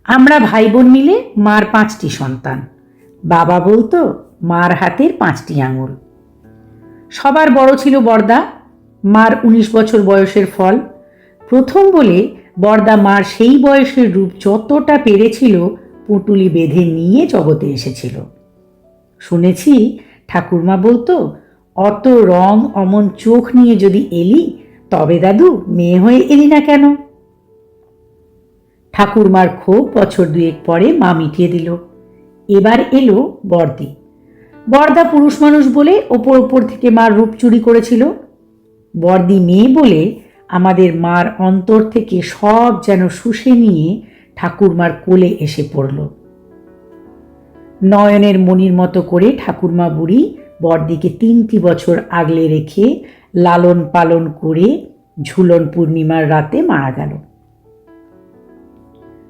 আমরা ভাই বোন মিলে মার 5টি সন্তান। বাবা বলতো মার হাতের 5টি আঙুল। সবার বড় ছিল বড়দা, মার 19 বছর বয়সের ফল। প্রথম বলে বড়দা মার সেই বয়সের রূপ যতটা পেরেছিল পুঁটুলি বেঁধে নিয়ে জগতে এসেছিল। শুনেছি ঠাকুরমা বলতো, অত রং অমন চোখ নিয়ে যদি এলি তবে দাদু মেয়ে হয়ে এলি না কেন? ঠাকুরমার ক্ষোভ বছর 2 পরে মা মিটিয়ে দিল। এবার এলো বর্দি। বর্দা পুরুষ মানুষ বলে ওপর ওপর থেকে মার রূপ চুরি করেছিল। বর্দি মেয়ে বলে আমাদের মার অন্তর থেকে সব যেন শুষে নিয়ে ঠাকুরমার কোলে এসে পড়ল। নয়নের মণির মতো করে ঠাকুরমা বুড়ি বর্দিকে 3টি বছর আগলে রেখে লালন পালন করে ঝুলন পূর্ণিমার রাতে মারা গেল।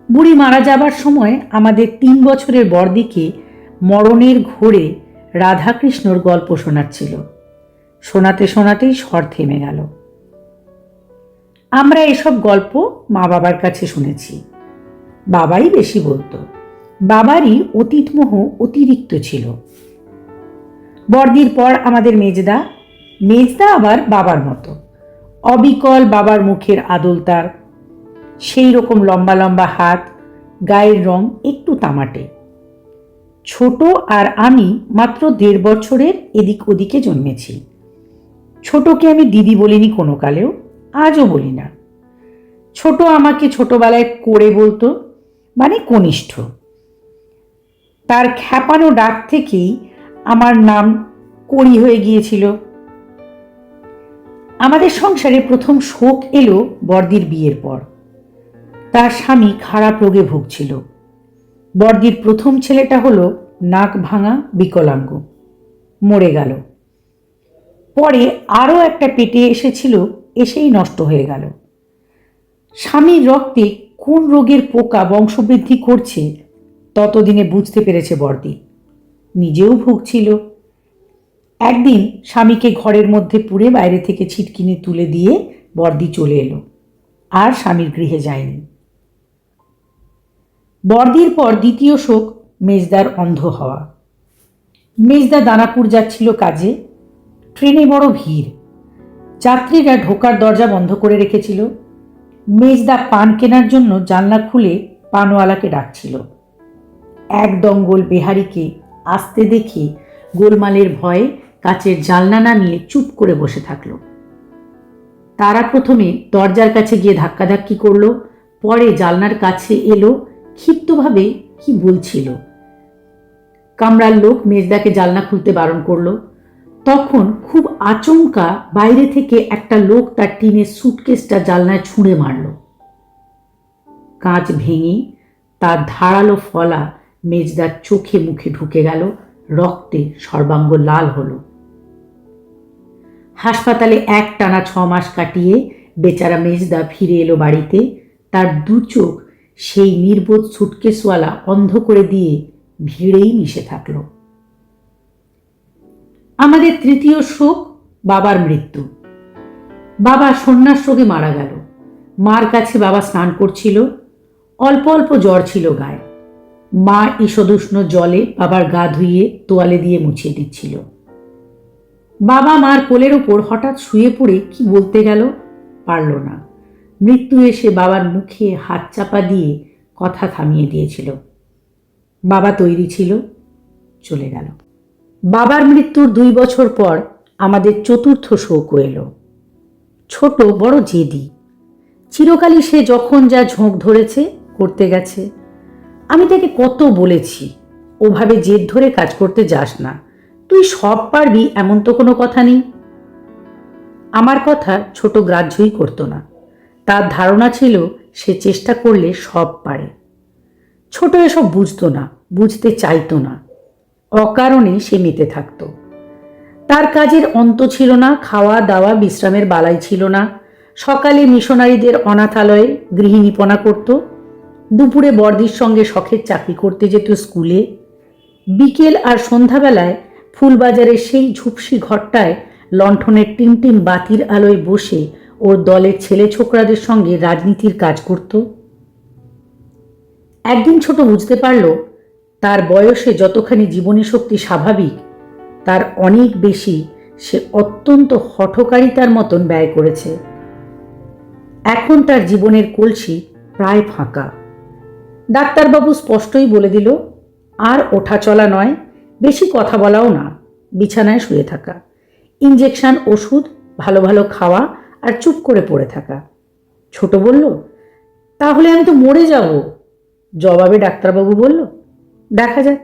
বুড়ি মারা যাবার সময় আমাদের 3 বছরের বর্দিকে মরণের ঘোরে রাধাকৃষ্ণর গল্প শোনাচ্ছিল। শোনাতে শোনাতেই স্বর থেমে গেল। আমরা এসব গল্প মা বাবার কাছে শুনেছি। বাবাই বেশি বলতো। বাবারই অতীতমোহ অতিরিক্ত ছিল। বর্দির পর আমাদের মেজদা। মেজদা আবার বাবার মতো। অবিকল বাবার মুখের আদল তার। সেই রকম লম্বা লম্বা হাত, গায়ের রং একটু তামাটে। ছোট আর আমি মাত্র 1.5 বছরের এদিক ওদিকে জন্মেছি। ছোটকে আমি দিদি বলিনি কোনো কালেও, আজও বলি না। ছোট আমাকে ছোটবেলায় করে বলতো, মানে কনিষ্ঠ। তার খ্যাপানো ডাক থেকেই আমার নাম কড়ি হয়ে গিয়েছিল। আমাদের সংসারে প্রথম শোক এলো বর্দির বিয়ের পর। তার স্বামী খারাপ রোগে ভুগছিল। বর্দির প্রথম ছেলেটা হলো নাক ভাঙা বিকলাঙ্গ, মরে গেল। পরে আরও একটা পেটে এসেছিল, এসেই নষ্ট হয়ে গেল। স্বামীর রক্তে কোন রোগের পোকা বংশবৃদ্ধি করছে ততদিনে বুঝতে পেরেছে বর্দি। নিজেও ভুগছিল। একদিন স্বামীকে ঘরের মধ্যে পুরে বাইরে থেকে ছিটকিনি তুলে দিয়ে বর্দি চলে এলো, আর স্বামীর গৃহে যায়নি। বর্দির পর দ্বিতীয় শোক মেজদার অন্ধ হওয়া। মেজদা দানাপুর যাচ্ছিল কাজে। ট্রেনে বড় ভিড়। যাত্রীরা ঢোকার দরজা বন্ধ করে রেখেছিল। মেজদা পান কেনার জন্য জানলা খুলে পানওয়ালাকে ডাকছিল। এক দঙ্গল বেহারিকে আসতে দেখে গোলমালের ভয়ে কাচের জানলা নামিয়ে চুপ করে বসে থাকলো। তারা প্রথমে দরজার কাছে গিয়ে ধাক্কাধাক্কি করলো, পরে জানলার কাছে এলো, ক্ষিপ্তভাবে কি বলছিল। কামরার লোক মেজদাকে জানলা খুলতে বারণ করলো। তখন খুব আচমকা বাইরে থেকে একটা লোক তার টিনের সুটকেসটা জানলায় ছুঁড়ে মারল। কাঁচ ভেঙে তার ধারালো ফলা মেজদার চোখে মুখে ঢুকে গেল, রক্তে সর্বাঙ্গ লাল হলো। হাসপাতালে একটানা 6 মাস কাটিয়ে বেচারা মেজদা ফিরে এলো বাড়িতে। তার 2 চোখ সেই নির্বোধ সুটকেসওয়ালা অন্ধ করে দিয়ে ভিড়েই মিশে থাকলো। আমাদের তৃতীয় শোক বাবার মৃত্যু। বাবা সন্ন্যাস রোগে মারা গেল। মার কাছে বাবা স্নান করছিল। অল্প অল্প জ্বর ছিল গায়ে। মা ঈষদুষ্ণ জলে বাবার গা ধুইয়ে তোয়ালে দিয়ে মুছিয়ে দিচ্ছিল। বাবা মার কোলের ওপর হঠাৎ শুয়ে পড়ে কি বলতে গেল, পারল না। মৃত্যু এসে বাবার মুখে হাত চাপা দিয়ে কথা থামিয়ে দিয়েছিল। বাবা তৈরি ছিল, চলে গেল। বাবার মৃত্যুর 2 বছর পর আমাদের চতুর্থ শোকও এলো। ছোট বড় জেদি। চিরকালই সে যখন যা ঝোঁক ধরেছে করতে গেছে। আমি তাকে কত বলেছি, ওভাবে জেদ ধরে কাজ করতে যাস না, তুই সব পারবি এমন তো কোনো কথা নেই। আমার কথা ছোট গ্রাহ্যই করতো না। তার ধারণা ছিল সে চেষ্টা করলে সব পারে। ছোট এসব বুঝতো না, বুঝতে চাইতো না। অকারণে সে মেতে থাকত। তার কাজের অন্ত ছিল না, খাওয়া দাওয়া বিশ্রামের বালাই ছিল না। সকালে মিশনারিদের অনাথালয়ে গৃহিণীপনা করত। দুপুরে বর্দির সঙ্গে শখের চাকরি করতে যেত স্কুলে। বিকেল আর সন্ধ্যাবেলায় ফুলবাজারের সেই ঝুপসি ঘরটায় লণ্ঠনের টিমটিম বাতির আলোয় বসে ওর দলের ছেলে ছোকরাদের সঙ্গে রাজনীতির কাজ করত। একদিন ছোট বুঝতে পারল তার বয়সে যতখানি জীবনী শক্তি স্বাভাবিক, তার অনেক বেশি সে অত্যন্ত হঠকারিতার মতন ব্যয় করেছে। এখন তার জীবনের কলসি প্রায় ফাঁকা। ডাক্তারবাবু স্পষ্টই বলে দিল, আর ওঠা চলা নয়, বেশি কথা বলাও না, বিছানায় শুয়ে থাকা, ইঞ্জেকশন, ওষুধ, ভালো ভালো খাওয়া আর চুপ করে পড়ে থাকা। ছোট বলল, তাহলে আমি তো মরে যাব। জবাবে ডাক্তারবাবু বলল, দেখা যাক।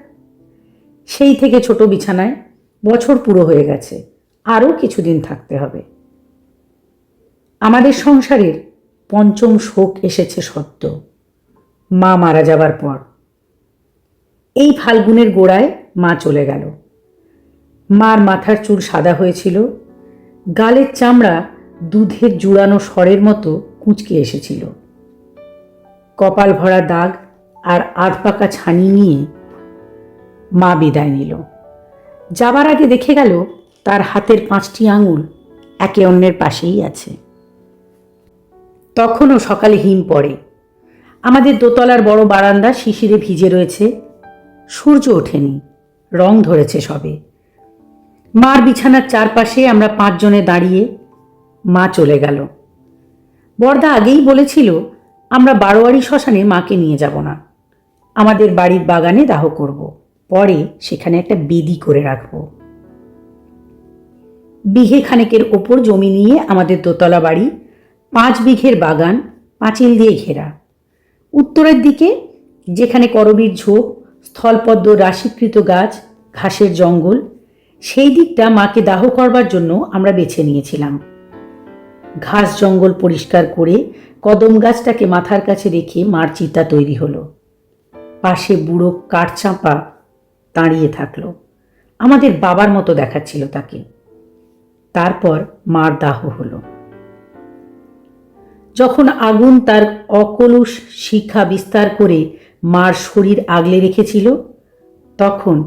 সেই থেকে ছোট বিছানায়। বছর পুরো হয়ে গেছে, আরও কিছুদিন থাকতে হবে। আমাদের সংসারের পঞ্চম শোক এসেছে সত্য, মা মারা যাবার পর। এই ফাল্গুনের গোড়ায় মা চলে গেল। মার মাথার চুল সাদা হয়েছিল, গালের চামড়া দুধের জুড়ানো স্বরের মতো কুঁচকে এসেছিল। কপাল ভরা দাগ আর আধ পাকা ছানি নিয়ে মা বিদায় নিল। যাবার আগে দেখে গেল তার হাতের 5টি আঙুল একে অন্যের পাশেই আছে। তখনও সকালে হিম পড়ে। আমাদের দোতলার বড় বারান্দা শিশিরে ভিজে রয়েছে, সূর্য ওঠেনি, রং ধরেছে সবে। মার বিছানার চারপাশে আমরা 5 জনে দাঁড়িয়ে। মা চলে গেল। বড়দা আগেই বলেছিল আমরা বারোয়ারি শ্মশানে মাকে নিয়ে যাব না, আমাদের বাড়ির বাগানে দাহ করব, পরে সেখানে একটা বেদি করে রাখব। বিঘে খানেকের ওপর জমি নিয়ে আমাদের দোতলা বাড়ি, 5 বিঘের বাগান, পাঁচিল দিয়ে ঘেরা। উত্তরের দিকে যেখানে করবীর ঝোপ, স্থলপদ্ম রাশিকৃত গাছ, ঘাসের জঙ্গল, সেই দিকটা মাকে দাহ করবার জন্য আমরা বেছে নিয়েছিলাম। ঘাস জঙ্গল পরিষ্কার করে কদম গাছটাকে মাথার কাছে রেখে মার চিতা তৈরি হলো। পাশে বুড়ো কাঠচাঁপা দাঁড়িয়ে থাকলো, আমাদের বাবার মতো দেখাচ্ছিল তাকে। তারপর মার দাহ হলো। যখন আগুন তার অকলুষ শিখা বিস্তার করে মার শরীর আগলে রেখেছিল, তখন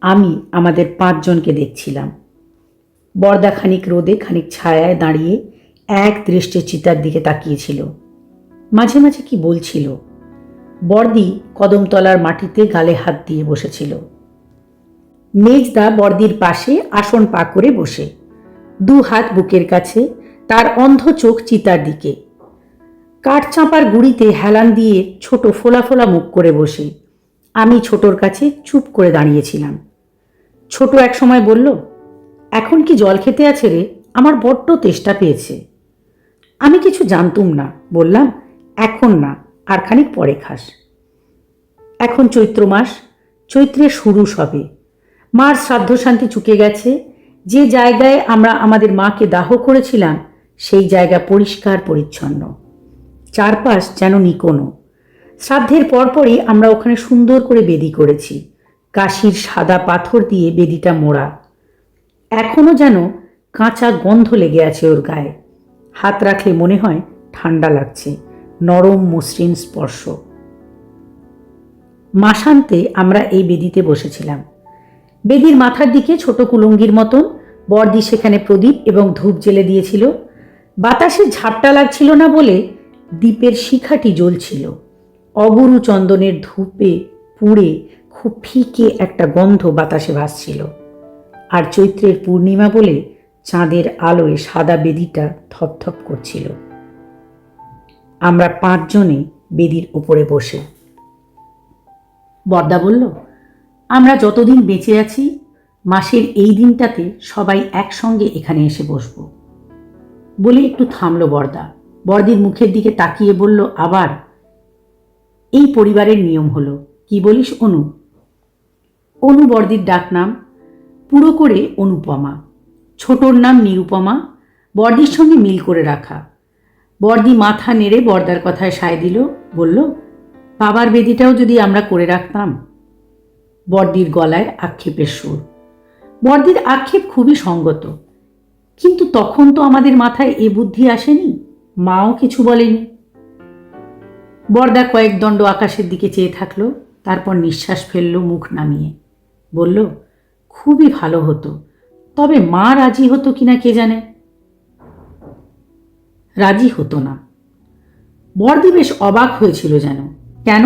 আমি আমাদের 5 জনকে দেখছিলাম। বড়দা খানিক রোদে খানিক ছায়ায় দাঁড়িয়ে এক দৃষ্টে চিতার দিকে তাকিয়েছিল, মাঝে মাঝে কি বলছিল। বড়দি কদমতলার মাটিতে গালে হাত দিয়ে বসেছিল। মেজদা বড়দির পাশে আসন পা করে বসে, 2 হাত বুকের কাছে, তার অন্ধ চোখ চিতার দিকে। কাঠচাঁপার গুড়িতে হেলান দিয়ে ছোট ফোলা ফোলা মুখ করে বসে। আমি ছোটর কাছে চুপ করে দাঁড়িয়েছিলাম। ছোট এক সময় বলল, এখন কি জল খেতে আছে রে, আমার বড্ড তেষ্টা পেয়েছে। আমি কিছু জানতুম না, বললাম, এখন না, আর খানিক পরে খাস। এখন চৈত্র মাস, চৈত্রের শুরু সবে। মার শ্রাদ্ধ শান্তি চুকে গেছে। যে জায়গায় আমরা আমাদের মাকে দাহ করেছিলাম সেই জায়গা পরিষ্কার পরিচ্ছন্ন, চারপাশ যেন নিকোনো। শ্রাদ্ধের পরপরই আমরা ওখানে সুন্দর করে বেদি করেছি, কাশির সাদা পাথর দিয়ে বেদিটা মোড়া। এখনো যেন কাঁচা গন্ধ লেগে আছে ওর গায়ে। হাত রাখলে মনে হয় ঠান্ডা লাগছে, নরম মসৃণ স্পর্শ। মাসান্তে আমরা এই বেদিতে বসেছিলাম। বেদির মাথার দিকে ছোট কুলঙ্গির মতন বড়দি সেখানে প্রদীপ এবং ধূপ জ্বেলে দিয়েছিল। বাতাসে ঝাপটা লাগছিল না বলে দীপের শিখাটি জ্বলছিল। অগুরু চন্দনের ধূপে পুড়ে খুব ফিকে একটা গন্ধ বাতাসে ভাসছিল। আর চৈত্রের পূর্ণিমা বলে চাঁদের আলোয় সাদা বেদিটা থপথপ করছিল। আমরা 5 জনে বেদির উপরে বসে। বড়দা বলল, আমরা যতদিন বেঁচে আছি মাসের এই দিনটাতে সবাই একসঙ্গে এখানে এসে বসবো। বলে একটু থামলো বড়দা। বড়দির মুখের দিকে তাকিয়ে বলল, আবার, এই পরিবারের নিয়ম হলো। কি বলিস অনু? অনু বড়দির ডাক নাম, পুরো করে অনুপমা। ছোটর নাম নিরুপমা, বড়দির সঙ্গে মিল করে রাখা। বড়দি মাথা নেড়ে বড়দার কথায় সায় দিল, বলল, বাবার বেদিটাও যদি আমরা করে রাখতাম। বড়দির গলায় আক্ষেপের সুর। বড়দির আক্ষেপ খুবই সঙ্গত, কিন্তু তখন তো আমাদের মাথায় এ বুদ্ধি আসেনি, মাও কিছু বলেনি। বড়দা কয়েক দণ্ড আকাশের দিকে চেয়ে থাকলো, তারপর নিঃশ্বাস ফেলল মুখ নামিয়ে। বলল, খুবই ভালো হতো, তবে মা রাজি হতো কিনা কে জানে। রাজি হতো না। বড়দি বেশ অবাক হয়েছিল যেন। কেন?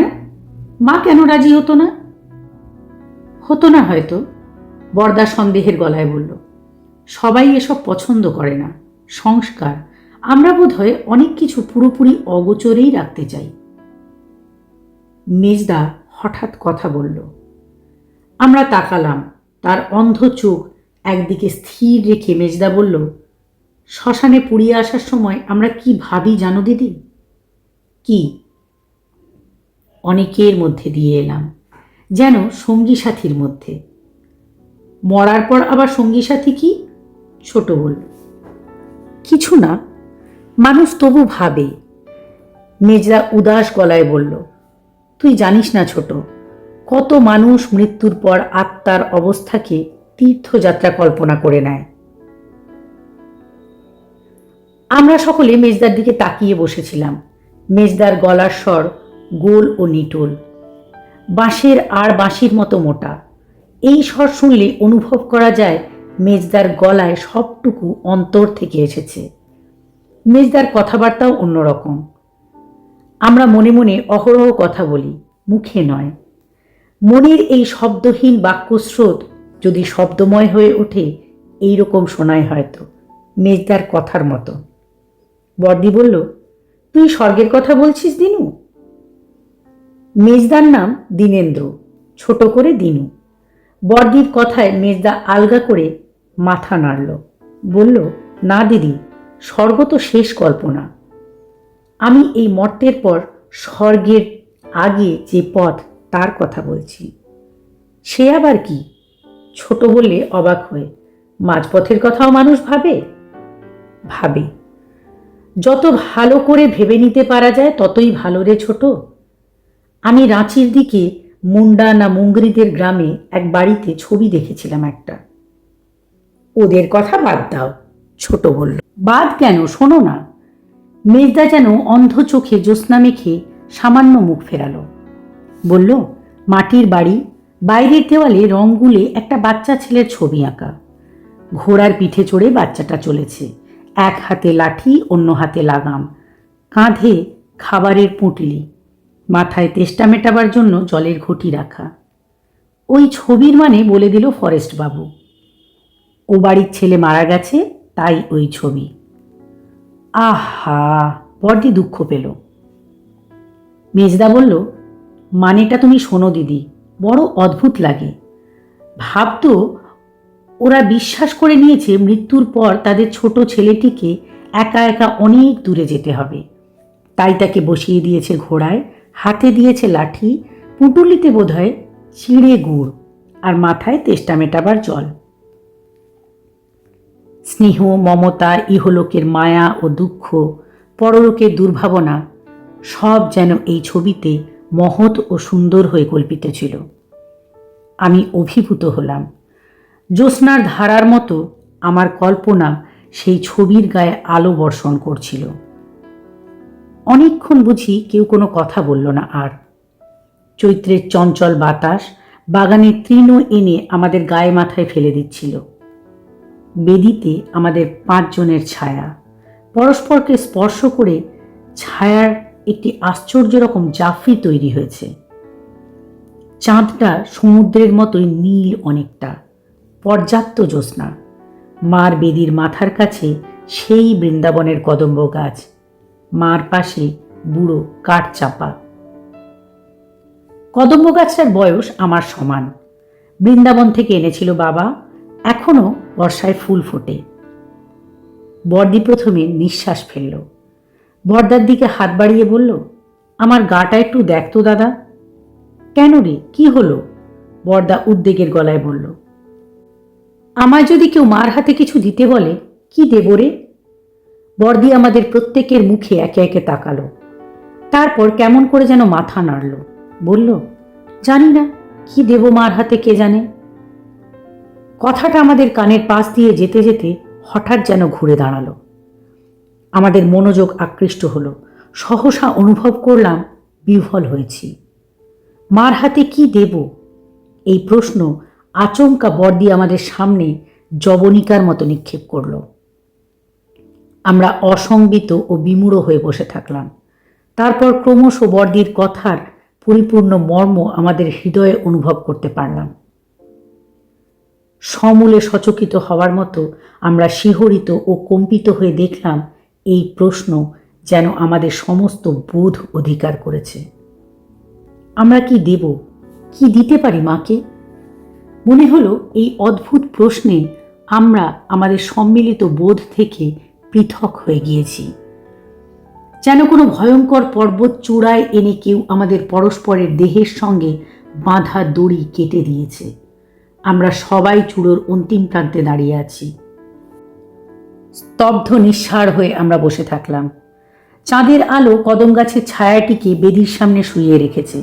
মা কেন রাজি হতো না? হতো না হয়তো, বরদা সন্দেহের গলায় বলল। সবাই এসব পছন্দ করে না, সংস্কার। আমরা বোধহয় অনেক কিছু পুরোপুরি অগোচরেই রাখতে চাই। মেজদা হঠাৎ কথা বলল। আমরা তাকালাম। তার অন্ধ চোখ একদিকে স্থির রেখে মেজদা বলল, শ্মশানে পুড়িয়ে আসার সময় আমরা কি ভাবি জানো দিদি? কি? অনেকের মধ্যে দিয়ে এলাম, যেন সঙ্গী সাথীর মধ্যে। মরার পর আবার সঙ্গী সাথী কি? ছোট বলল, কিছু না, মানুষ তবু ভাবে। মেজদা উদাস গলায় বলল, তুই জানিস না ছোট, কত মানুষ মৃত্যুর পর আত্মার অবস্থাকে তীর্থযাত্রা কল্পনা করে নেয়। আমরা সকলে মেজদার দিকে তাকিয়ে বসেছিলাম। মেজদার গলার স্বর গোল ও নিটোল, বাঁশের আর বাঁশির মতো মোটা। এই স্বর শুনলে অনুভব করা যায় মেজদার গলায় সবটুকু অন্তর থেকে এসেছে। মেজদার কথাবার্তাও অন্যরকম। আমরা মনে মনে অহরহ কথা বলি, মুখে নয়। মনের এই শব্দহীন বাক্যস্রোত যদি শব্দময় হয়ে ওঠে, এইরকম শোনায় হয়তো, মেজদার কথার মতো। বর্দি বলল, তুই স্বর্গের কথা বলছিস দিনু? মেজদার নাম দীনেন্দ্র, ছোট করে দিনু। বর্দির কথায় মেজদা আলগা করে মাথা নাড়ল, বলল, না দিদি, স্বর্গ তো শেষ কল্পনা। আমি এই মর্তের পর স্বর্গের আগে যে পথ তার কথা বলছি। সে আবার কি? ছোট বললে অবাক হয়ে, মাঝপথের কথাও মানুষ ভাবে? ভাবে। যত ভালো করে ভেবে নিতে পারা যায় ততই ভালো রে ছোট। আমি রাঁচির দিকে মুন্ডা না মুঙ্গরিদের গ্রামে এক বাড়িতে ছবি দেখেছিলাম একটা। ওদের কথা বাদ দাও, ছোট বলল। বাদ কেন, শোনো না। মেজদা যেন অন্ধ চোখে জ্যোৎস্না মেখে সামান্য মুখ ফেরালো, বলল, মাটির বাড়ি, বাইরের দেওয়ালে রং গুলে একটা বাচ্চা ছেলের ছবি আঁকা। ঘোড়ার পিঠে চড়ে বাচ্চাটা চলেছে, এক হাতে লাঠি, অন্য হাতে লাগাম, কাঁধে খাবারের পুঁটলি, মাথায় তেষ্টা মেটাবার জন্য জলের ঘটি রাখা। ওই ছবির মানে বলে দিল ফরেস্ট বাবু। ও বাড়ির ছেলে মারা গেছে, তাই ওই ছবি। আহা, বড়দি দুঃখ পেল। মেজদা বলল, মানেটা তুমি শোনো দিদি, বড় অদ্ভুত লাগে। ভাবতো ওরা বিশ্বাস করে নিয়েছে মৃত্যুর পর তাদের ছোট ছেলেটিকে একা একা অনেক দূরে যেতে হবে, তাই তাকে বসিয়ে দিয়েছে ঘোড়ায়, হাতে দিয়েছে লাঠি, পুঁটুলিতে বোধহয় চিঁড়ে গুড়, আর মাথায় তেষ্টা মেটাবার জল। স্নেহ, মমতা, ইহলোকের মায়া ও দুঃখ, পরলোকের দুর্ভাবনা, সব যেন এই ছবিতে মহৎ ও সুন্দর হয়ে কল্পিত ছিল। আমি অভিভূত হলাম। জ্যোৎস্নার ধারার মতো আমার কল্পনা সেই ছবির গায়ে আলো বর্ষণ করছিল। অনেকক্ষণ বুঝি কেউ কোনো কথা বলল না আর। চৈত্রের চঞ্চল বাতাস বাগানের তৃণ এনে আমাদের গায়ে মাথায় ফেলে দিচ্ছিল। বেদিতে আমাদের 5 জনের ছায়া পরস্পরকে স্পর্শ করে ছায়ার একটি আশ্চর্য রকম জাফি তৈরি হয়েছে। চাঁদটা সমুদ্রের মতোই নীল অনেকটা, পর্যাপ্ত জ্যোৎস্না। মার বেদির মাথার কাছে সেই বৃন্দাবনের কদম্ব গাছ, মার পাশে বুড়ো কাঠ চাপা। কদম্ব গাছটার বয়স আমার সমান। বৃন্দাবন থেকে এনেছিল বাবা, এখনো বর্ষায় ফুল ফোটে। বর্দি প্রথমে নিঃশ্বাস ফেলল, বর্দার দিকে হাত বাড়িয়ে বলল, আমার গাটা একটু দেখতো দাদা। কেন রে, কি হলো? বর্দা উদ্বেগের গলায় বলল, আমায় যদি কেউ মার হাতে কিছু দিতে বলে, কি দেব রে? বর্দি আমাদের প্রত্যেকের মুখে একে একে তাকালো, তারপর কেমন করে যেন মাথা নাড়ল, বলল, জানি না, কি দেব মার হাতে কে জানে। কথাটা আমাদের কানের পাশ দিয়ে যেতে যেতে হঠাৎ যেন ঘুরে দাঁড়ালো। আমাদের মনোযোগ আকৃষ্ট হলো। সহসা অনুভব করলাম বিহ্বল হয়েছি। মার হাতে কি দেব, এই প্রশ্ন আচমকা বর্দি আমাদের সামনে জবনিকার মতো নিক্ষেপ করল। আমরা অসংবিত ও বিমূঢ় হয়ে বসে থাকলাম। তারপর ক্রমশ বর্দির কথার পরিপূর্ণ মর্ম আমাদের হৃদয়ে অনুভব করতে পারলাম। সমূলে সচকিত হওয়ার মতো আমরা শিহরিত ও কম্পিত হয়ে দেখলাম এই প্রশ্ন যেন আমাদের সমস্ত বোধ অধিকার করেছে। আমরা কি দেব, কি দিতে পারি মাকে? মনে হলো এই অদ্ভুত প্রশ্নে আমরা আমাদের সম্মিলিত বোধ থেকে পৃথক হয়ে গিয়েছি। যেন কোনো ভয়ঙ্কর পর্বত চূড়ায় এনে কেউ আমাদের পরস্পরের দেহের সঙ্গে বাঁধা দড়ি কেটে দিয়েছে। আমরা সবাই চূড়োর অন্তিম প্রান্তে দাঁড়িয়ে আছি। স্তব্ধ নিঃসাড় হয়ে আমরা বসে থাকলাম। চাঁদের আলো কদম গাছের ছায়াটিকে বেদির সামনে শুইয়ে রেখেছে।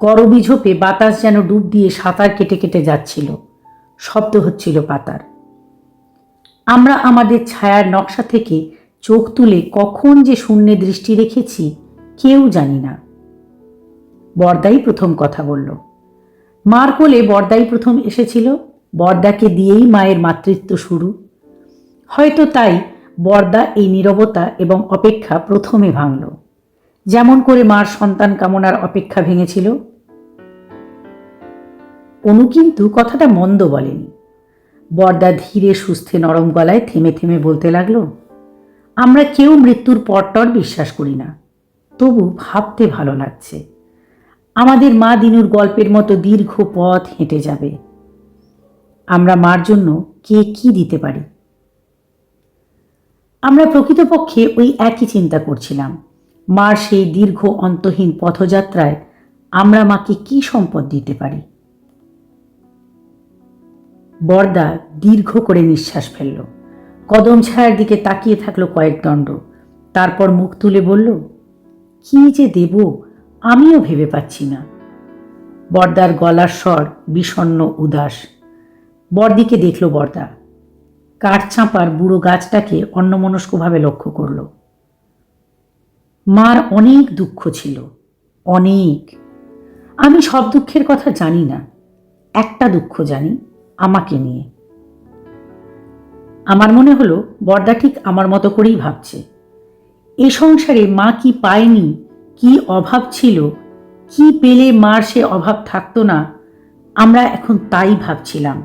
করবি ঝোপে বাতাস যেন ডুব দিয়ে সাঁতার কেটে কেটে যাচ্ছিল, শব্দ হচ্ছিল পাতার। আমরা আমাদের ছায়ার নকশা থেকে চোখ তুলে কখন যে শূন্যে দৃষ্টি রেখেছি কেউ জানি না। বরদাই প্রথম কথা বলল। মার কোলে বরদাই প্রথম এসেছিল, বরদাকে দিয়েই মায়ের মাতৃত্ব শুরু। হয়তো তাই বরদা এই নীরবতা এবং অপেক্ষা প্রথমে ভাঙল, যেমন করে মার সন্তান কামনার অপেক্ষা ভেঙেছিল। অনু কিন্তু কথাটা মন্দ বলেনি। বরদা ধীরে সুস্থে নরম গলায় থেমে থেমে বলতে লাগলো, আমরা কেউ মৃত্যুর পরটর বিশ্বাস করি না, তবু ভাবতে ভালো লাগছে আমাদের মা দিনুর গল্পের মতো দীর্ঘ পথ হেঁটে যাবে। আমরা মার জন্য কে কি দিতে পারি? আমরা প্রকৃতপক্ষে ওই একই চিন্তা করছিলাম। মার সেই দীর্ঘ অন্তহীন পথযাত্রায় আমরা মাকে কি সম্পদ দিতে পারি? বরদা দীর্ঘ করে নিঃশ্বাস ফেলল, কদম ছায়ার দিকে তাকিয়ে থাকলো কয়েক দণ্ড, তারপর মুখ তুলে বলল, কি যে দেব আমিও ভেবে পাচ্ছি না। বরদার গলার স্বর বিষণ্ণ উদাস। বরদিকে দেখল বরদা। কাঠ চাঁপার বুড়ো গাছটাকে অন্যমনস্কভাবে লক্ষ্য করল। মার অনেক দুঃখ ছিল, অনেক। আমি সব দুঃখের কথা জানি না, একটা দুঃখ জানি, আমাকে নিয়ে। আমার মনে হলো বরদা ঠিক আমার মতো করেই ভাবছে। এ সংসারে মা কি পায়নি, কি অভাব ছিল, কি পেলে মার সে অভাব থাকতো না, আমরা এখন তাই ভাবছিলাম।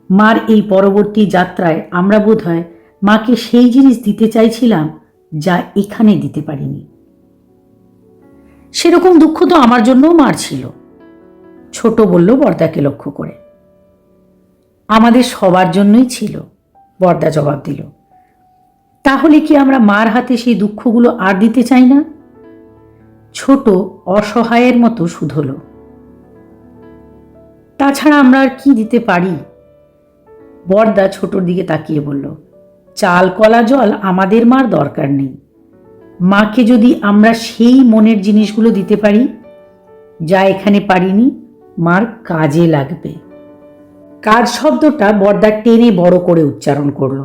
মার এই পরবর্তী যাত্রায় আমরা বোধহয় মাকে সেই জিনিস দিতে চাইছিলাম যা এখানে দিতে পারিনি। সেরকম দুঃখ তো আমার জন্যও মার ছিল, ছোট বলল বরদাকে লক্ষ্য করে। আমাদের সবার জন্যই ছিল, বরদা জবাব দিল। তাহলে কি আমরা মার হাতে সেই দুঃখগুলো আর দিতে চাই না? ছোট অসহায়ের মতো শুধল। তাছাড়া আমরা আর কি দিতে পারি? বরদা ছোটর দিকে তাকিয়ে বলল, চাল কলা জল আমাদের মার দরকার নেই। মাকে যদি আমরা সেই মনের জিনিসগুলো দিতে পারি যা এখানে পারিনি, মার কাজে লাগবে। কাজ শব্দটা বরদা টেনে বড় করে উচ্চারণ করল।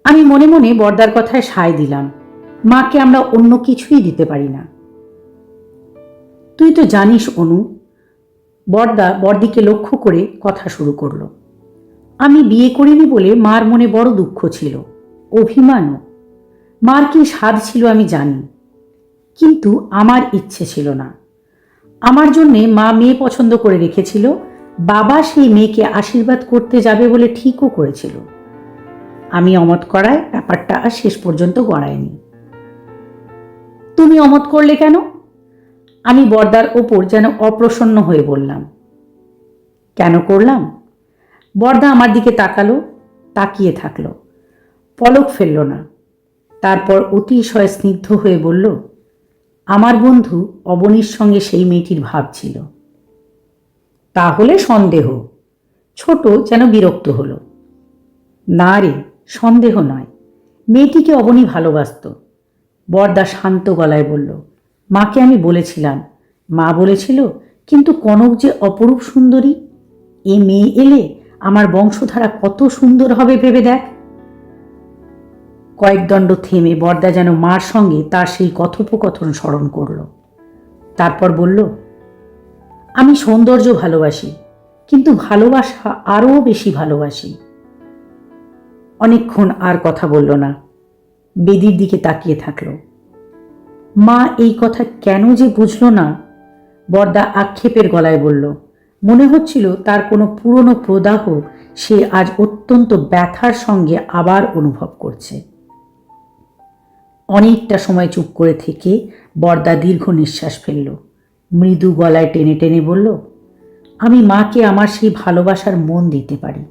আমি মনে মনে বরদার কথায় সায় দিলাম। মাকে আমরা অন্য কিছুই দিতে পারি না। তুই তো জানিস অনু, বরদা বরদিকে লক্ষ্য করে কথা শুরু করলো, আমি বিয়ে করিনি বলে মার মনে বড় দুঃখ ছিল, অভিমানও। মার কি স্বাদ ছিল আমি জানি, কিন্তু আমার ইচ্ছে ছিল না। আমার জন্যে মা মেয়ে পছন্দ করে রেখেছিল, বাবা সেই মেয়েকে আশীর্বাদ করতে যাবে বলে ঠিকও করেছিল। আমি অমত করায় ব্যাপারটা আর শেষ পর্যন্ত গড়ায়নি। তুমি অমত করলে কেন? আমি বরদার ওপর যেন অপ্রসন্ন হয়ে বললাম। কেন করলাম? বরদা আমার দিকে তাকালো, তাকিয়ে থাকলো, পলক ফেলল না। তারপর অতিশয় স্নিগ্ধ হয়ে বলল, আমার বন্ধু অবনীর সঙ্গে সেই মেয়েটির ভাব ছিল। তাহলে সন্দেহ? ছোট যেন বিরক্ত হলো। না রে, সন্দেহ নয়, মেয়েটিকে অবনী ভালোবাসত। বরদা শান্ত গলায় বলল, মাকে আমি বলেছিলাম, মা বলেছিল, কিন্তু কনক যে অপরূপ সুন্দরী, এ মেয়ে এলে আমার বংশধারা কত সুন্দর হবে ভেবে দেখ। কয়েক দণ্ড থেমে বরদা যেন মার সঙ্গে তার সেই কথোপকথন স্মরণ করল। তারপর বলল, আমি সৌন্দর্য ভালোবাসি, কিন্তু ভালোবাসা আরও বেশি ভালোবাসি। অনেকক্ষণ আর কথা বলল না, বেদির দিকে তাকিয়ে থাকল। মা এই কথা কেন যে বুঝল না? বরদা আক্ষেপের গলায় বলল। মনে হচ্ছিল তার কোনো পুরনো প্রদাহ সে আজ অত্যন্ত ব্যথার সঙ্গে আবার অনুভব করছে। অনেকটা সময় চুপ করে থেকে বরদা দীর্ঘ নিঃশ্বাস ফেলল। মৃদু গলায় টেনে টেনে বলল, আমি মাকে আমার সেই ভালোবাসার মন দিতে পারি।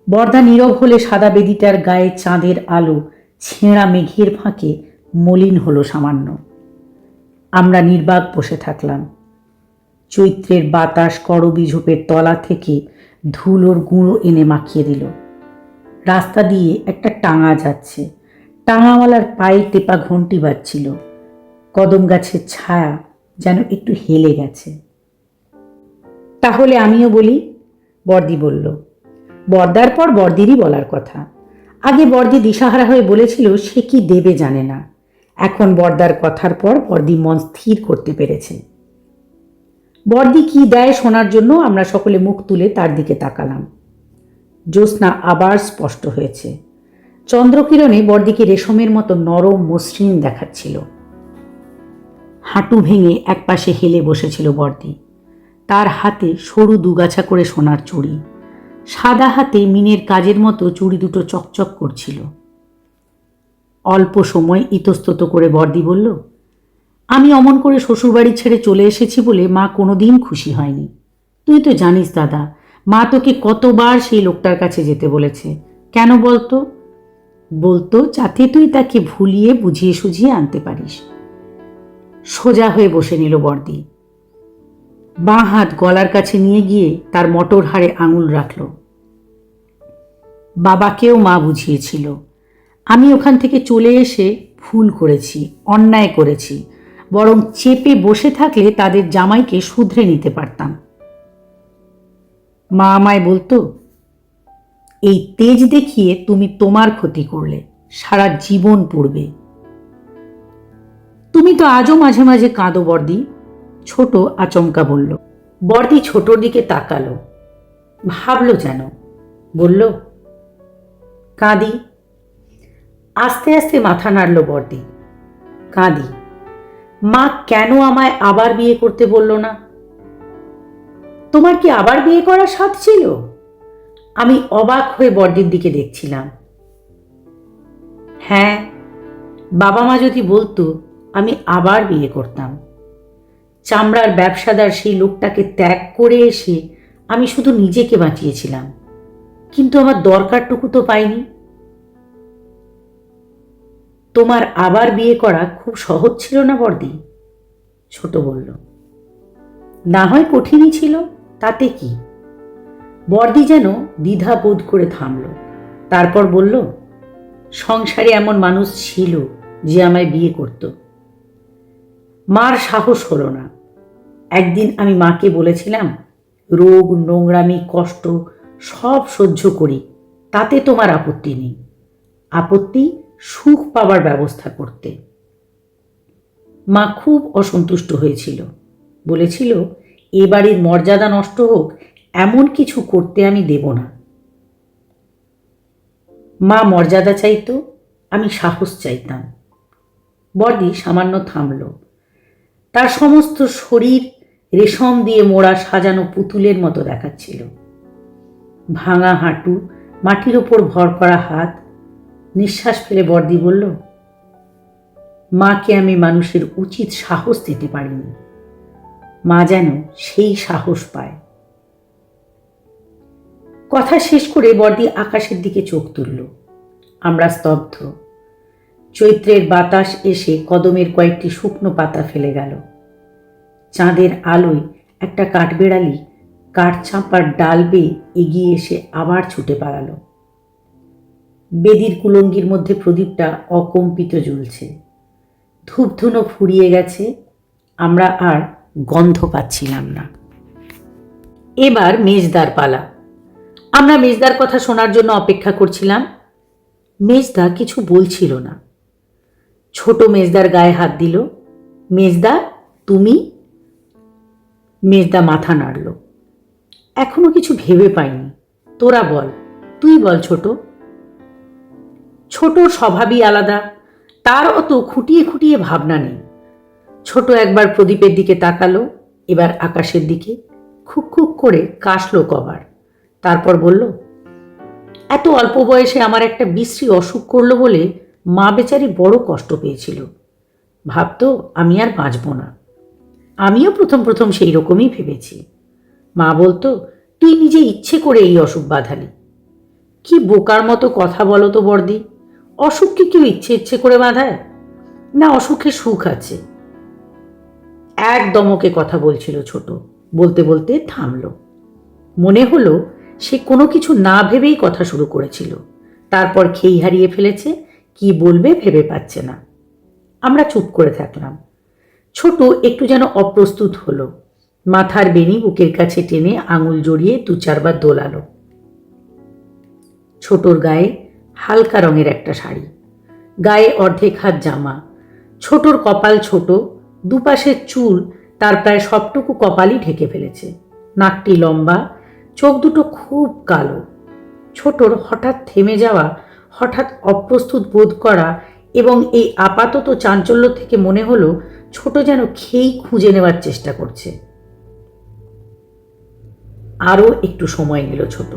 বরদা নীরব হলে সাদা বেদিটার গায়ে চাঁদের আলো ছেঁড়া মেঘের ফাঁকে মলিন হলো সামান্য। আমরা নির্বাক বসে থাকলাম। চৈত্রের বাতাস করবি ঝোপের তলা থেকে ধুলোর গুঁড়ো এনে মাখিয়ে দিল। রাস্তা দিয়ে একটা টাঙা যাচ্ছে, টাঙাওয়ালার পায়ে টেপা ঘন্টি বাজছিল। কদম গাছের ছায়া যেন একটু হেলে গেছে। তাহলে আমিও বলি, বর্দি বলল। বর্দার পর বর্দিরই বলার কথা। আগে বর্দি দিশাহারা হয়ে বলেছিল সে কি দেবে জানে না। এখন বর্দার কথার পর বর্দি মন স্থির করতে পেরেছে। বর্দি কি দেয় শোনার জন্য আমরা সকলে মুখ তুলে তার দিকে তাকালাম। জ্যোৎস্না আবার স্পষ্ট হয়েছে। চন্দ্রকিরণে বর্দিকে রেশমের মতো নরম মসৃণ দেখাচ্ছিল। হাঁটু ভেঙে একপাশে হেলে বসেছিল বর্দি। তার হাতে সরু দুগাছা করে সোনার চুড়ি, সাদা হাতে মিনের কাজের মতো চুড়ি দুটো চকচক করছিল। অল্প সময় ইতস্তত করে বর্দি বলল, আমি অমন করে শ্বশুরবাড়ি ছেড়ে চলে এসেছি বলে মা কোনোদিন খুশি হয়নি। তুই তো জানিস দাদা, মা তোকে কতবার সেই লোকটার কাছে যেতে বলেছে। কেন বলতো? বলতো যাতে তুই তাকে ভুলিয়ে বুঝিয়ে সুঝিয়ে আনতে পারিস। সোজা হয়ে বসে নিল বর্দি। বাঁ হাত গলার কাছে নিয়ে গিয়ে তার মটর হাড়ে আঙুল রাখল। বাবাকেও মা বুঝিয়েছিল। আমি ওখান থেকে চলে এসে ভুল করেছি, অন্যায় করেছি, বরং চেপে বসে থাকলে তাদের জামাইকে শুধরে নিতে পারতাম। মা আমায় বলতো, এই তেজ দেখিয়ে তুমি তোমার ক্ষতি করলে, সারা জীবন পড়বে। তুমি তো আজও মাঝে মাঝে কাঁদো বর্দি, ছোট আচমকা বলল। বর্দি ছোটর দিকে তাকালো, ভাবলো যেন, বলল, কাঁদি। আস্তে আস্তে মাথা নাড়ল বর্দি। কাঁদি। মা কেন আমায় আবার বিয়ে করতে বলল না? তোমার কি আবার বিয়ে করার সাধ ছিল? আমি অবাক হয়ে বর্দির দিকে দেখছিলাম। হ্যাঁ, বাবা মা যদি বলতো আমি আবার বিয়ে করতাম। চামড়ার ব্যবসাদার সেই লোকটাকে ত্যাগ করে এসে আমি শুধু নিজেকে বাঁচিয়েছিলাম, কিন্তু আমার দরকারটুকু তো পাইনি। তোমার আবার বিয়ে করা খুব সহজ ছিল না বর্দি? ছোট বলল। না হয় কঠিনই ছিল, তাতে কি? বর্দি যেন দ্বিধা বোধ করে থামল, তারপর বলল, সংসারে এমন মানুষ ছিল যে আমায় বিয়ে করত। মার সাহস হলো না। একদিন আমি মাকে বলেছিলাম, রোগ, নোংরামি, কষ্ট সব সহ্য করি, তাতে তোমার আপত্তি নেই। আপত্তি সুখ পাবার ব্যবস্থা করতে। মা খুব অসন্তুষ্ট হয়েছিল, বলেছিল এ বাড়ির মর্যাদা নষ্ট হোক এমন কিছু করতে আমি দেব না। মা মর্যাদা চাইতো, আমি সাহস চাইতাম। বর্দি সামান্য থামল। তার সমস্ত শরীর রেশম দিয়ে মোড়া সাজানো পুতুলের মতো দেখাচ্ছিল। ভাঙা হাঁটু, মাটির ওপর ভর করা হাত। নিঃশ্বাস ফেলে বর্দি বলল, মাকে আমি মানুষের উচিত সাহস দিতে পারিনি। মা যেন সেই সাহস পায়। কথা শেষ করে বর্দি আকাশের দিকে চোখ তুলল। আমরা স্তব্ধ। চৈত্রের বাতাস এসে কদমের কয়েকটি শুকনো পাতা ফেলে গেল। চাঁদের আলোয় একটা কাঠবেড়ালি কাঠ চাঁপার ডাল বেয়ে এগিয়ে এসে আবার ছুটে পালালো। বেদির কুলঙ্গির মধ্যে প্রদীপটা অকম্পিত জ্বলছে। ধূপধুনো ফুরিয়ে গেছে, আমরা আর গন্ধ পাচ্ছিলাম না। এবার মেজদার পালা। আমরা মেজদার কথা শোনার জন্য অপেক্ষা করছিলাম। মেজদা কিছু বলছিল না। ছোট মেজদার গায়ে হাত দিল। মেজদা, তুমি? মেজদা মাথা নাড়ল। এখনো কিছু ভেবে পাইনি, তোরা বল, তুই বল ছোট। ছোটর স্বভাবই আলাদা, তার অত খুঁটিয়ে খুঁটিয়ে ভাবনা নেই। ছোট একবার প্রদীপের দিকে তাকালো, এবার আকাশের দিকে, খুক খুক করে কাশলো কবার। তারপর বলল, এত অল্প বয়সে আমার একটা বিশ্রী অসুখ করলো বলে মা বেচারি বড় কষ্ট পেয়েছিল। ভাবতো আমি আর বাঁচব না। আমিও প্রথম প্রথম সেই রকমই ভেবেছি। মা বলতো, তুই নিজে ইচ্ছে করে এই অসুখ বাঁধালি। কি বোকার মতো কথা বলো তো বর্দি। অসুখ কি কেউ ইচ্ছে ইচ্ছে করে বাঁধায়? না, অসুখে সুখ আছে। একদমকে কথা বলছিল ছোট, বলতে বলতে থামল। মনে হলো সে কোনো কিছু না ভেবেই কথা শুরু করেছিল, তারপর খেই হারিয়ে ফেলেছে, কি বলবে ভেবে পাচ্ছে না। আমরা চুপ করে থাকলাম। ছোট একটু যেন অপ্রস্তুত হলো, মাথার বেনি বুকের কাছে টেনে আঙুল জড়িয়ে দু চারবার দোলালো। ছোটর গায়ে হালকা রঙের একটা শাড়ি, গায়ে অর্ধেক হাত জামা। ছোটর কপাল ছোট, দুপাশের চুল তার প্রায় সবটুকু কপালই ঢেকে ফেলেছে। নাকটি লম্বা, চোখ দুটো খুব কালো। ছোটর হঠাৎ থেমে যাওয়া, হঠাৎ অপ্রস্তুত বোধ করা এবং এই আপাতত চাঞ্চল্য থেকে মনে হলো ছোট যেন খেই খুঁজে নেওয়ার চেষ্টা করছে। আরও একটু সময় নিল ছোট।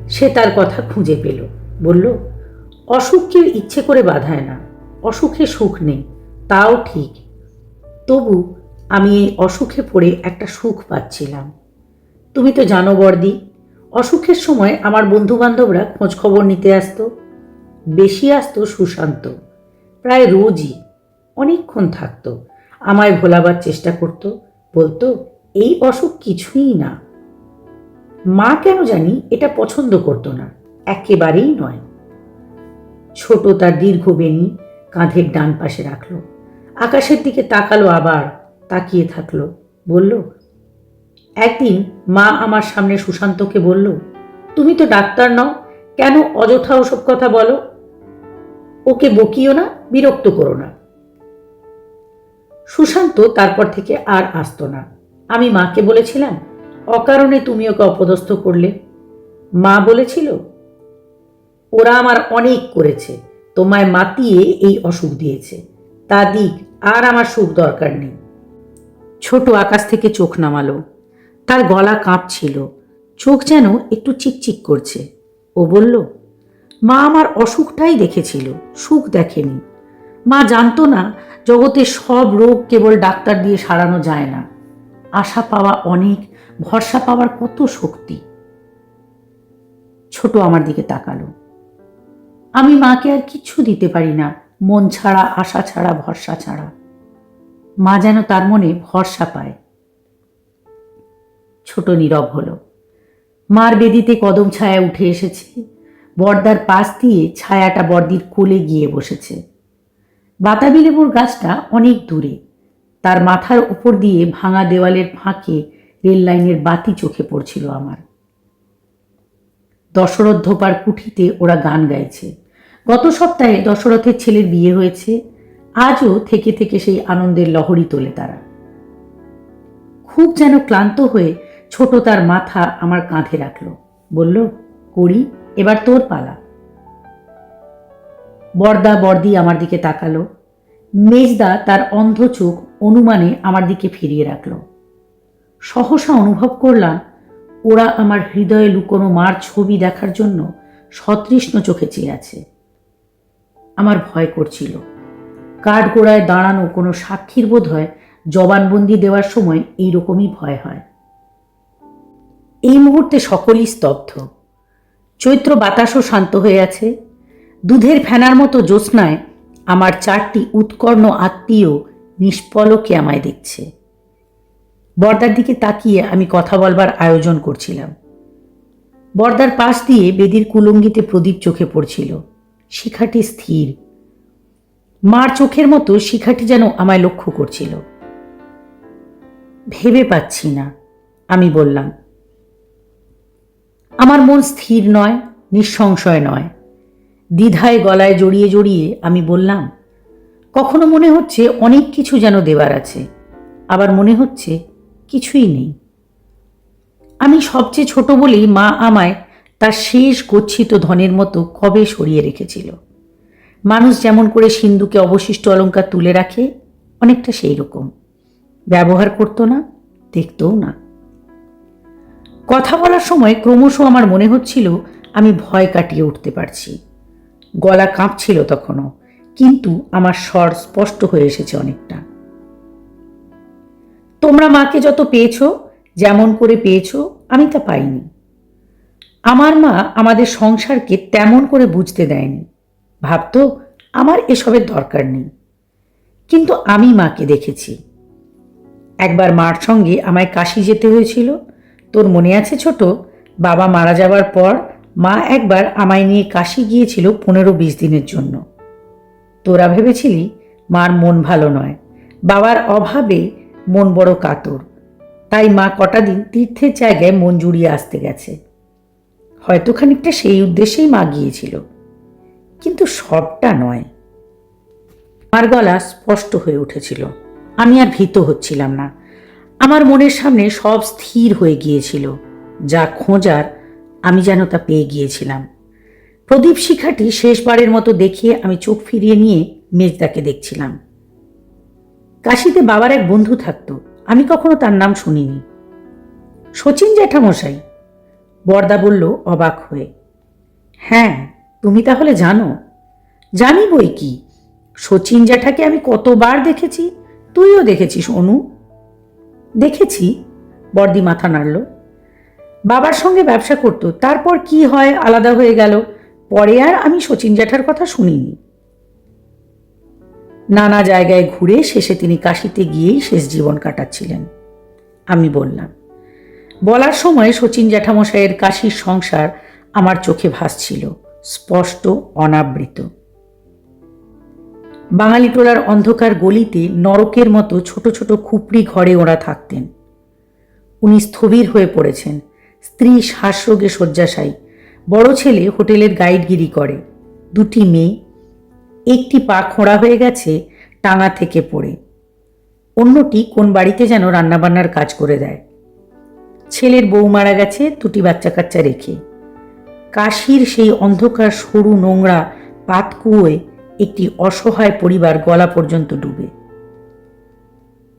সে তার কথা খুঁজে পেল। বলল, অসুখ কেউ ইচ্ছে করে বাঁধায় না। অসুখে সুখ নেই, তাও ঠিক। তবু আমি এই অসুখে পড়ে একটা সুখ পাচ্ছিলাম। তুমি তো জানো বর্দি, অসুখের সময় আমার বন্ধু বান্ধবরা খোঁজ খবর নিতে আসতো। বেশি আসতো সুশান্ত, প্রায় রোজই। অনেকক্ষণ থাকতো, আমায় ভোলাবার চেষ্টা করতো, বলতো এই অসুখ কিছুই না। মা কেন জানি এটা পছন্দ করতো না, একেবারেই নয়। ছোট তার দীর্ঘ বেনি কাঁধের ডান পাশে রাখলো, আকাশের দিকে তাকালো, আবার তাকিয়ে থাকলো। বলল, একদিন মা আমার সামনে সুশান্তকে বলল, তুমি তো ডাক্তার নও, কেন অযথা ওসব কথা বলো? ওকে বকিও না, বিরক্ত করো না। সুশান্ত তারপর থেকে আর আসতো না। আমি মাকে বলেছিলাম, অকারণে তুমি ওকে অপদস্থ করলে। মা বলেছিল, ওরা আমার অনেক করেছে, তোমায় মাতিয়ে এই অসুখ দিয়েছে, তা দিক, আর আমার সুখ দরকার নেই। ছোট আকাশ থেকে চোখ নামালো, তার গলা কাঁপছিল, চোখ যেন একটু চিকচিক করছে। ও বলল, মা আমার অসুখটাই দেখেছিল, সুখ দেখেনি। মা জানতো না জগতের সব রোগ কেবল ডাক্তার দিয়ে সারানো যায় না। আশা পাওয়া অনেক, ভরসা পাওয়ার কত শক্তি। ছোট আমার দিকে তাকালো। আমি মাকে আর কিছু দিতে পারি না, মন ছাড়া, আশা ছাড়া, ভরসা ছাড়া। মা যেন তার মনে ভরসা পায়। ছোট নীরব হলো। মার বেদিতে কদম ছায়া উঠে এসেছে, বর্দার পাশ দিয়ে ছায়াটা বর্দির কোলে গিয়ে বসেছে। বাতাবি লেবুর গাছটা অনেক দূরে, তার মাথার উপর দিয়ে ভাঙা দেওয়ালের ফাঁকে রেল লাইনের বাতি চোখে পড়ছিল আমার। দশরথ ধোপার কুঠিতে ওরা গান গাইছে। গত সপ্তাহে দশরথের ছেলের বিয়ে হয়েছে, আজও থেকে থেকে সেই আনন্দের লহরী তোলে তারা। খুব যেন ক্লান্ত হয়ে ছোট তার মাথা আমার কাঁধে রাখলো, বলল, করি, এবার তোর পালা। বর্দা বর্দি আমার দিকে তাকালো। মেজদা তার অন্ধ চোখ অনুমানে আমার দিকে ফিরিয়ে রাখল। সহসা অনুভব করলাম ওরা আমার হৃদয়ে লুকোনো মার ছবি দেখার জন্য সতৃষ্ণ চোখে চেয়ে আছে। আমার ভয় করছিল। কাঠগোড়ায় দাঁড়ানো কোনো সাক্ষীর বোধ হয় জবানবন্দি দেওয়ার সময় এইরকমই ভয় হয়। এই মুহূর্তে সকলই স্তব্ধ। চৈত্র বাতাসও শান্ত হয়ে আছে। দুধের ফেনার মতো জ্যোৎস্নায় আমার চারটি উৎকর্ণ আত্মীয় নিষ্পলকে আমায় দেখছে। বর্দার দিকে তাকিয়ে আমি কথা বলবার আয়োজন করছিলাম। বর্দার পাশ দিয়ে বেদির কুলঙ্গিতে প্রদীপ চোখে পড়ছিল। শিখাটি স্থির, মার চোখের মতো শিখাটি যেন আমায় লক্ষ্য করছিল। ভেবে পাচ্ছি না, আমি বললাম। আমার মন স্থির নয়, নিঃসংশয় নয়। দ্বিধায় গলায় জড়িয়ে জড়িয়ে আমি বললাম, কখনো মনে হচ্ছে অনেক কিছু যেন দেবার আছে, আবার মনে হচ্ছে কিছুই নেই। আমি সবচেয়ে ছোট বলেই মা আমায় তার শেষ গচ্ছিত ধনের মতো কবে সরিয়ে রেখেছিল। মানুষ যেমন করে সিন্ধুকে অবশিষ্ট অলংকার তুলে রাখে, অনেকটা সেই রকম। ব্যবহার করতো না, দেখতও না। কথা বলার সময় ক্রমশ আমার মনে হচ্ছিল আমি ভয় কাটিয়ে উঠতে পারছি। গলা কাঁপছিল তখনও, কিন্তু আমার স্বর স্পষ্ট হয়ে এসেছে অনেকটা। তোমরা মাকে যত পেয়েছ, যেমন করে পেয়েছ, আমি তা পাইনি। আমার মা আমাদের সংসারকে তেমন করে বুঝতে দেয়নি। ভাবতো আমার এসবের দরকার নেই। কিন্তু আমি মাকে দেখেছি। একবার মার সঙ্গে আমায় কাশি যেতে হয়েছিল। তোর মনে আছে ছোট? বাবা মারা যাওয়ার পর মা একবার আমায় নিয়ে কাশি গিয়েছিল 15-20 দিনের জন্য। তোরা ভেবেছিলি মার মন ভালো নয়, বাবার অভাবে মন বড় কাতর, তাই মা কটা দিন তীর্থের জায়গায় মন জুড়িয়ে আসতে গেছে। হয়তো খানিকটা সেই উদ্দেশ্যেই মা গিয়েছিল, কিন্তু সবটা নয়। আমার গলা স্পষ্ট হয়ে উঠেছিল। আমি আর ভীত হচ্ছিলাম না। আমার মনের সামনে সব স্থির হয়ে গিয়েছিল। যা খোঁজার আমি যেন তা পেয়ে গিয়েছিলাম। প্রদীপ শিখাটি শেষবারের মতো দেখিয়ে আমি চোখ ফিরিয়ে নিয়ে মেজদাকে দেখছিলাম। কাশিতে বাবার এক বন্ধু থাকতো, আমি কখনো তার নাম শুনিনি। শচীন জ্যাঠামশাই? বরদা বলল অবাক হয়ে। হ্যাঁ, তুমি তাহলে জানো? জানি বই কি, শচীন জ্যাঠাকে আমি কতবার দেখেছি। তুইও দেখেছিস অনু? দেখেছি, বর্দি মাথা নাড়ল। বাবার সঙ্গে ব্যবসা করতো, তারপর কি হয় আলাদা হয়ে গেল, পরে আর আমি শচীন জ্যাঠার কথা শুনিনি। নানা জায়গায় ঘুরে শেষে তিনি কাশিতে গিয়েই শেষ জীবন কাটাচ্ছিলেন, আমি বললাম। বলার সময় শচীন জ্যাঠামশাইয়ের কাশির সংসার আমার চোখে ভাসছিল, স্পষ্ট, অনাবৃত। বাঙালি টোলার অন্ধকার গলিতে নরকের মতো ছোট ছোট খুপড়ি ঘরে ওরা থাকতেন। উনি স্থবির হয়ে পড়েছেন। স্ত্রী শ্বাসরোগে শয্যাশায়ী। বড় ছেলে হোটেলের গাইডগিরি করে। 2টি মেয়ে, একটি পা খোঁড়া হয়ে গেছে টাঙা থেকে পড়ে, অন্যটি কোন বাড়িতে যেন রান্নাবান্নার কাজ করে দেয়। ছেলের বউ মারা গেছে 2টি বাচ্চা কাচ্চা রেখে। কাশির সেই অন্ধকার সরু নোংরা পাতকুয়োয় একটি অসহায় পরিবার গলা পর্যন্ত ডুবে।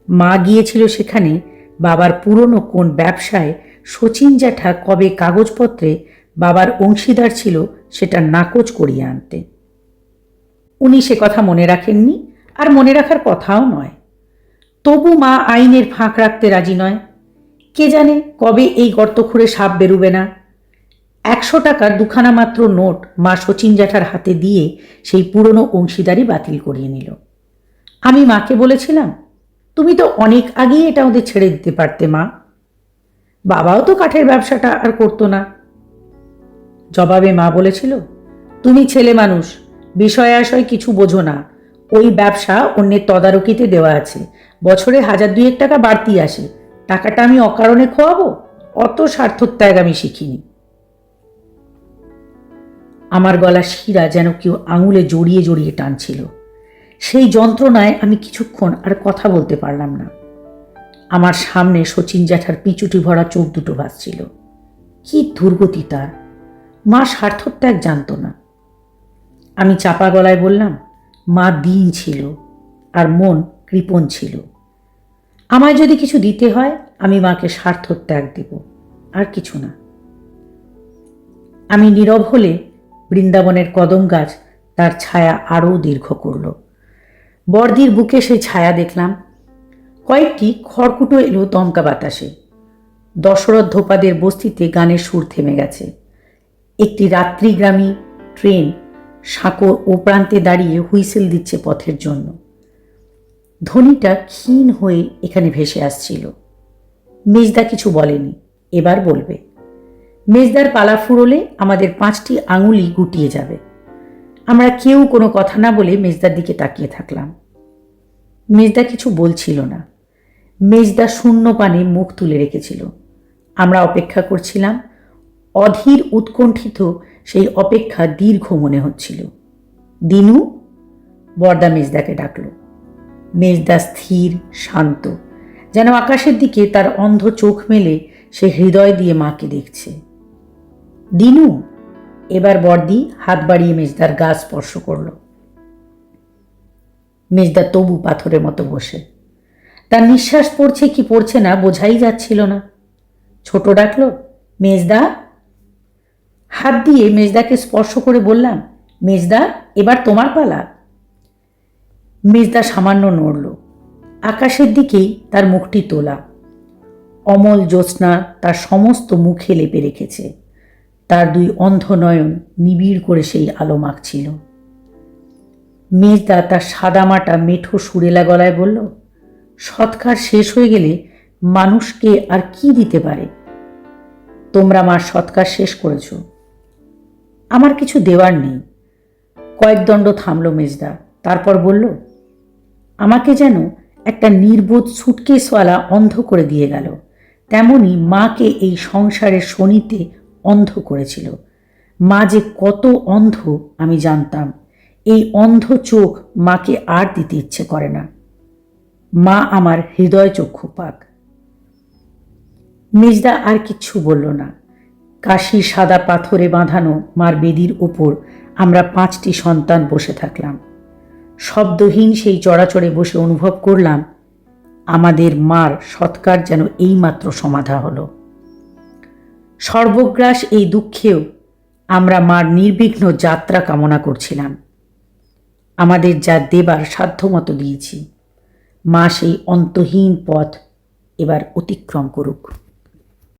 মা গিয়েছিল সেখানে বাবার পুরনো কোন ব্যবসায় শচীন জ্যাঠা কবে কাগজপত্রে বাবার অংশীদার ছিল সেটা নাকচ করিয়ে আনতে। উনি সে কথা মনে রাখেননি, আর মনে রাখার কথাও নয়। তবু মা আইনের ফাঁক রাখতে রাজি নয়। কে জানে কবে এই গর্ত খুঁড়ে সাপ বেরুবে না। 100 টাকার 2খানা মাত্র নোট মা শচীন জ্যাঠার হাতে দিয়ে সেই পুরনো অংশীদারি বাতিল করিয়ে নিল। আমি মাকে বলেছিলাম, তুমি তো অনেক আগেই এটা ওদের ছেড়ে দিতে পারতে মা। বাবাও তো কাঠের ব্যবসাটা আর করতো না। জবাবে মা বলেছিল, তুমি ছেলে মানুষ, বিষয় আশয় কিছু বোঝো না। ওই ব্যবসা অন্যের তদারকিতে দেওয়া আছে, বছরে 1000-2000 টাকা বাড়তি আসে। টাকাটা আমি অকারণে খোয়াবো? অত স্বার্থত্যাগ আমি শিখিনি। আমার গলা শিরা যেন কেউ আঙুলে জড়িয়ে জড়িয়ে টানছিল। সেই যন্ত্রণায় আমি কিছুক্ষণ আর কথা বলতে পারলাম না। আমার সামনে শচীন জ্যাঠার পিঁচুটি ভরা চোখ দুটো ভাসছিল। কি দুর্গতি তার! মা স্বার্থত্যাগ জানত না। আমি চাপা গলায় বললাম, মা দীন ছিল আর মন কৃপণ ছিল। আমায় যদি কিছু দিতে হয় আমি মাকে স্বার্থত্যাগ দেব, আর কিছু না। আমি নীরব হলে বৃন্দাবনের কদম গাছ তার ছায়া আরও দীর্ঘ করল। বর্দির বুকে সেই ছায়া দেখলাম। কয়েকটি খড়কুটো এলো দমকা বাতাসে। দশরথ ধোপাদের বস্তিতে গানের সুর থেমে গেছে। একটি রাত্রিগ্রামী ট্রেন সাঁকো ও প্রান্তে দাঁড়িয়ে হুইসেল দিচ্ছে পথের জন্য। ধ্বনিটা ক্ষীণ হয়ে এখানে ভেসে আসছিল। মেজদা কিছু বলেনি, এবার বলবে। মেজদার পালা ফুরোলে আমাদের 5টি আঙুলি গুটিয়ে যাবে। আমরা কেউ কোনো কথা না বলে মেজদার দিকে তাকিয়ে থাকলাম। মেজদা কিছু বলছিল না। মেজদা শূন্য পানে মুখ তুলে রেখেছিল। আমরা অপেক্ষা করছিলাম। অধীর উৎকণ্ঠিত সেই অপেক্ষা দীর্ঘ মনে হচ্ছিল। দিনু, বরদা মেজদাকে ডাকল। মেজদা স্থির, শান্ত, যেন আকাশের দিকে তার অন্ধ চোখ মেলে সে হৃদয় দিয়ে মাকে দেখছে। দিনু, এবার বর্দি হাত বাড়িয়ে মেজদার গা স্পর্শ করল। মেজদা তবু পাথরের মতো বসে। তার নিঃশ্বাস পড়ছে কি পড়ছে না বোঝাই যাচ্ছিল না। ছোট ডাকলো, মেজদা। হাত দিয়ে মেজদাকে স্পর্শ করে বললাম, মেজদা, এবার তোমার পালা। মেজদা সামান্য নড়ল। আকাশের দিকেই তার মুখটি তোলা। অমল জ্যোৎস্না তার সমস্ত মুখে লেপে রেখেছে। তার দুই অন্ধ নয়ন নিবিড় করে সেই আলো মাখছিল। মেজদা তার সাদামাটা মেঠো সুরেলা গলায় বলল, সৎকার শেষ হয়ে গেলে মানুষকে আর কি দিতে পারে? তোমরা মার সৎকার শেষ করেছ, আমার কিছু দেওয়ার নেই। কয়েক দণ্ড থামল মেজদা, তারপর বলল, আমাকে যেন একটা নির্বোধ সুটকেসওয়ালা অন্ধ করে দিয়ে গেল। তেমনি মাকে এই সংসারের শনিতে অন্ধ করেছিল। মা যে কত অন্ধ আমি জানতাম। এই অন্ধ চোখ মাকে আর দিতে ইচ্ছে করে না। মা আমার হৃদয় চক্ষু পাক। মেজদা আর কিচ্ছু বলল না। কাশি সাদা পাথরে বাঁধানো মার বেদির ওপর আমরা 5টি সন্তান বসে থাকলাম। শব্দহীন সেই চড়াচড়ে বসে অনুভব করলাম আমাদের মার সৎকার যেন এইমাত্র সমাধা হলো। সর্বগ্রাস এই দুঃখেও আমরা মার নির্বিঘ্ন যাত্রা কামনা করছিলাম। আমাদের যা দেবার সাধ্যমতো দিয়েছি। মা সেই অন্তহীন পথ এবার অতিক্রম করুক।